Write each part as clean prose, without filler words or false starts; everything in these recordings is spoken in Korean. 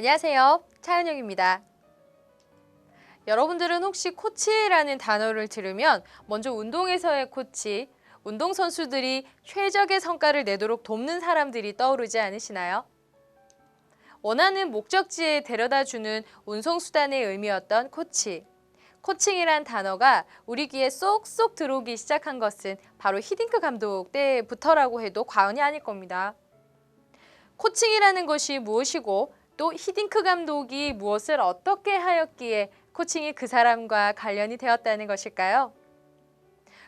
안녕하세요. 차은영입니다. 여러분들은 혹시 코치라는 단어를 들으면 먼저 운동에서의 코치, 운동선수들이 최적의 성과를 내도록 돕는 사람들이 떠오르지 않으시나요? 원하는 목적지에 데려다주는 운송수단의 의미였던 코치. 코칭이란 단어가 우리 귀에 쏙쏙 들어오기 시작한 것은 바로 히딩크 감독 때부터라고 해도 과언이 아닐 겁니다. 코칭이라는 것이 무엇이고 또 히딩크 감독이 무엇을 어떻게 하였기에 코칭이 그 사람과 관련이 되었다는 것일까요?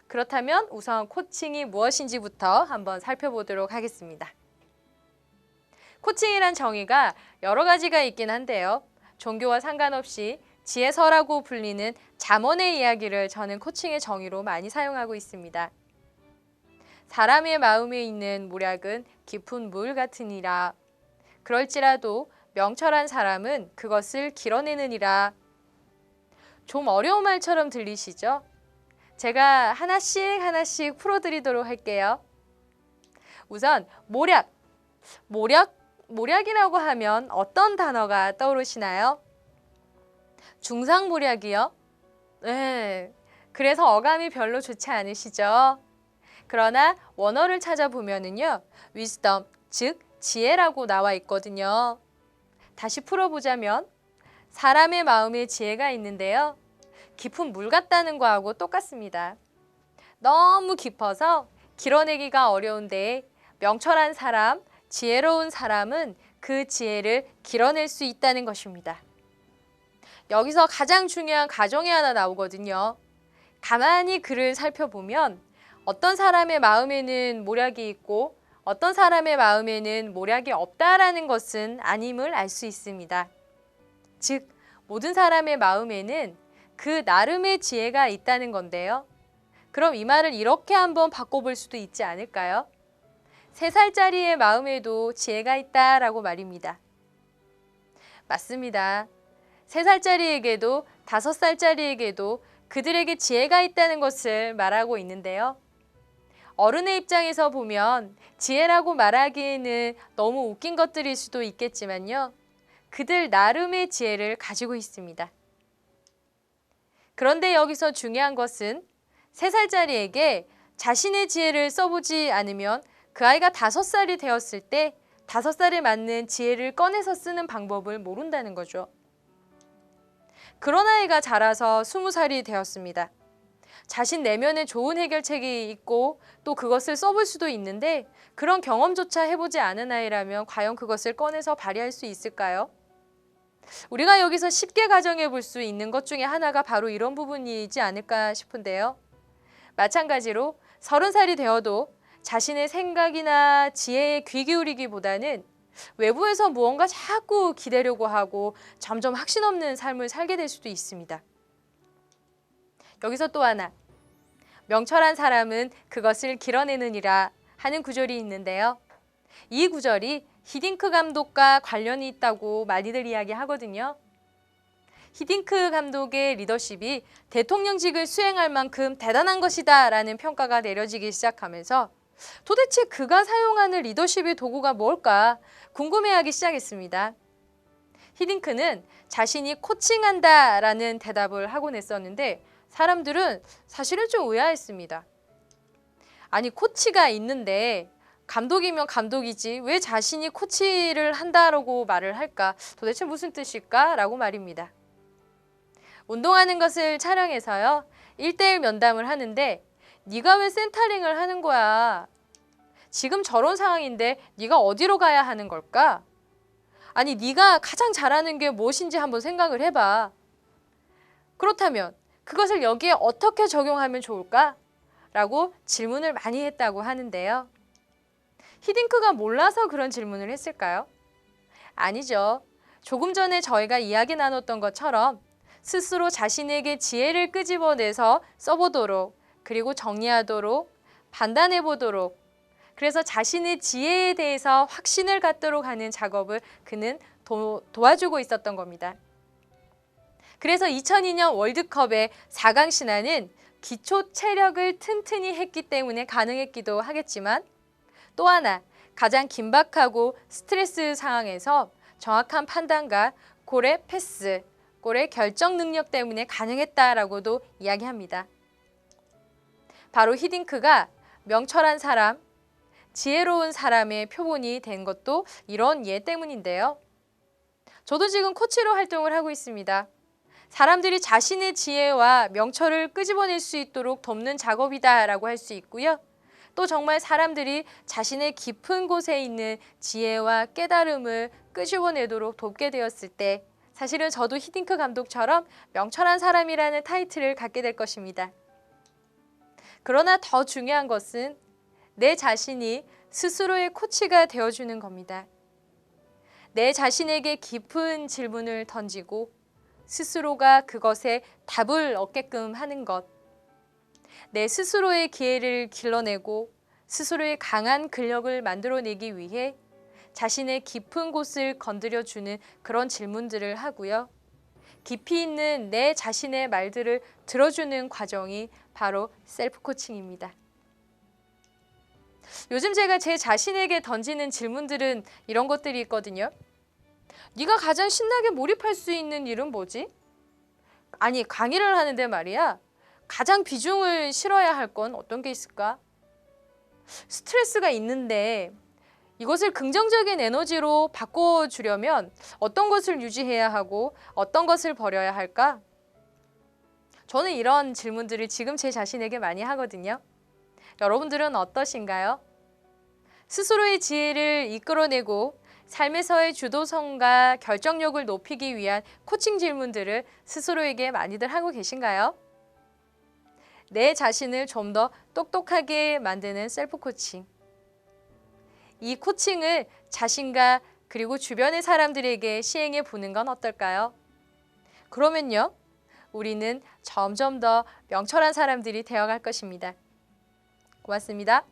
그렇다면 우선 코칭이 무엇인지부터 한번 살펴보도록 하겠습니다. 코칭이란 정의가 여러 가지가 있긴 한데요. 종교와 상관없이 지혜서라고 불리는 잠언의 이야기를 저는 코칭의 정의로 많이 사용하고 있습니다. 사람의 마음에 있는 모략은 깊은 물 같으니라. 그럴지라도 명철한 사람은 그것을 길어내느니라. 좀 어려운 말처럼 들리시죠? 제가 하나씩 풀어드리도록 할게요. 우선 모략이라고 하면 어떤 단어가 떠오르시나요? 중상모략이요? 네, 그래서 어감이 별로 좋지 않으시죠? 그러나 원어를 찾아보면은요, wisdom, 즉 지혜라고 나와 있거든요. 다시 풀어보자면 사람의 마음에 지혜가 있는데요. 깊은 물 같다는 거하고 똑같습니다. 너무 깊어서 길어내기가 어려운데 명철한 사람, 지혜로운 사람은 그 지혜를 길어낼 수 있다는 것입니다. 여기서 가장 중요한 가정이 하나 나오거든요. 가만히 글을 살펴보면 어떤 사람의 마음에는 모략이 있고 어떤 사람의 마음에는 모략이 없다라는 것은 아님을 알 수 있습니다. 즉, 모든 사람의 마음에는 그 나름의 지혜가 있다는 건데요. 그럼 이 말을 이렇게 한번 바꿔볼 수도 있지 않을까요? 3살짜리의 마음에도 지혜가 있다라고 말입니다. 맞습니다. 3살짜리에게도 5살짜리에게도 그들에게 지혜가 있다는 것을 말하고 있는데요. 어른의 입장에서 보면 지혜라고 말하기에는 너무 웃긴 것들일 수도 있겠지만요. 그들 나름의 지혜를 가지고 있습니다. 그런데 여기서 중요한 것은 3살짜리에게 자신의 지혜를 써보지 않으면 그 아이가 5살이 되었을 때 5살에 맞는 지혜를 꺼내서 쓰는 방법을 모른다는 거죠. 그런 아이가 자라서 20살이 되었습니다. 자신 내면에 좋은 해결책이 있고 또 그것을 써볼 수도 있는데 그런 경험조차 해보지 않은 아이라면 과연 그것을 꺼내서 발휘할 수 있을까요? 우리가 여기서 쉽게 가정해 볼 수 있는 것 중에 하나가 바로 이런 부분이지 않을까 싶은데요. 마찬가지로 30살이 되어도 자신의 생각이나 지혜에 귀 기울이기보다는 외부에서 무언가 자꾸 기대려고 하고 점점 확신 없는 삶을 살게 될 수도 있습니다. 여기서 또 하나, 명철한 사람은 그것을 길어내느니라 하는 구절이 있는데요. 이 구절이 히딩크 감독과 관련이 있다고 많이들 이야기하거든요. 히딩크 감독의 리더십이 대통령직을 수행할 만큼 대단한 것이다 라는 평가가 내려지기 시작하면서 도대체 그가 사용하는 리더십의 도구가 뭘까 궁금해하기 시작했습니다. 히딩크는 자신이 코칭한다 라는 대답을 하곤 했었는데 사람들은 사실은 좀 의아했습니다. 아니, 코치가 있는데 감독이면 감독이지 왜 자신이 코치를 한다라고 말을 할까? 도대체 무슨 뜻일까? 라고 말입니다. 운동하는 것을 촬영해서요. 1대1 면담을 하는데 네가 왜 센터링을 하는 거야? 지금 저런 상황인데 네가 어디로 가야 하는 걸까? 아니, 네가 가장 잘하는 게 무엇인지 한번 생각을 해봐. 그렇다면 그것을 여기에 어떻게 적용하면 좋을까? 라고 질문을 많이 했다고 하는데요. 히딩크가 몰라서 그런 질문을 했을까요? 아니죠. 조금 전에 저희가 이야기 나눴던 것처럼 스스로 자신에게 지혜를 끄집어내서 써보도록 그리고 정리하도록 판단해보도록 그래서 자신의 지혜에 대해서 확신을 갖도록 하는 작업을 그는 도와주고 있었던 겁니다. 그래서 2002년 월드컵의 4강 신화는 기초 체력을 튼튼히 했기 때문에 가능했기도 하겠지만 또 하나 가장 긴박하고 스트레스 상황에서 정확한 판단과 골의 패스, 골의 결정 능력 때문에 가능했다라고도 이야기합니다. 바로 히딩크가 명철한 사람, 지혜로운 사람의 표본이 된 것도 이런 예 때문인데요. 저도 지금 코치로 활동을 하고 있습니다. 사람들이 자신의 지혜와 명철을 끄집어낼 수 있도록 돕는 작업이다라고 할 수 있고요. 또 정말 사람들이 자신의 깊은 곳에 있는 지혜와 깨달음을 끄집어내도록 돕게 되었을 때 사실은 저도 히딩크 감독처럼 명철한 사람이라는 타이틀을 갖게 될 것입니다. 그러나 더 중요한 것은 내 자신이 스스로의 코치가 되어주는 겁니다. 내 자신에게 깊은 질문을 던지고 스스로가 그것에 답을 얻게끔 하는 것. 내 스스로의 기회를 길러내고 스스로의 강한 근력을 만들어내기 위해 자신의 깊은 곳을 건드려주는 그런 질문들을 하고요. 깊이 있는 내 자신의 말들을 들어주는 과정이 바로 셀프 코칭입니다. 요즘 제가 제 자신에게 던지는 질문들은 이런 것들이 있거든요. 네가 가장 신나게 몰입할 수 있는 일은 뭐지? 아니, 강의를 하는데 말이야. 가장 비중을 실어야 할 건 어떤 게 있을까? 스트레스가 있는데 이것을 긍정적인 에너지로 바꿔주려면 어떤 것을 유지해야 하고 어떤 것을 버려야 할까? 저는 이런 질문들을 지금 제 자신에게 많이 하거든요. 여러분들은 어떠신가요? 스스로의 지혜를 이끌어내고 삶에서의 주도성과 결정력을 높이기 위한 코칭 질문들을 스스로에게 많이들 하고 계신가요? 내 자신을 좀 더 똑똑하게 만드는 셀프 코칭. 이 코칭을 자신과 그리고 주변의 사람들에게 시행해 보는 건 어떨까요? 그러면요, 우리는 점점 더 명철한 사람들이 되어갈 것입니다. 고맙습니다.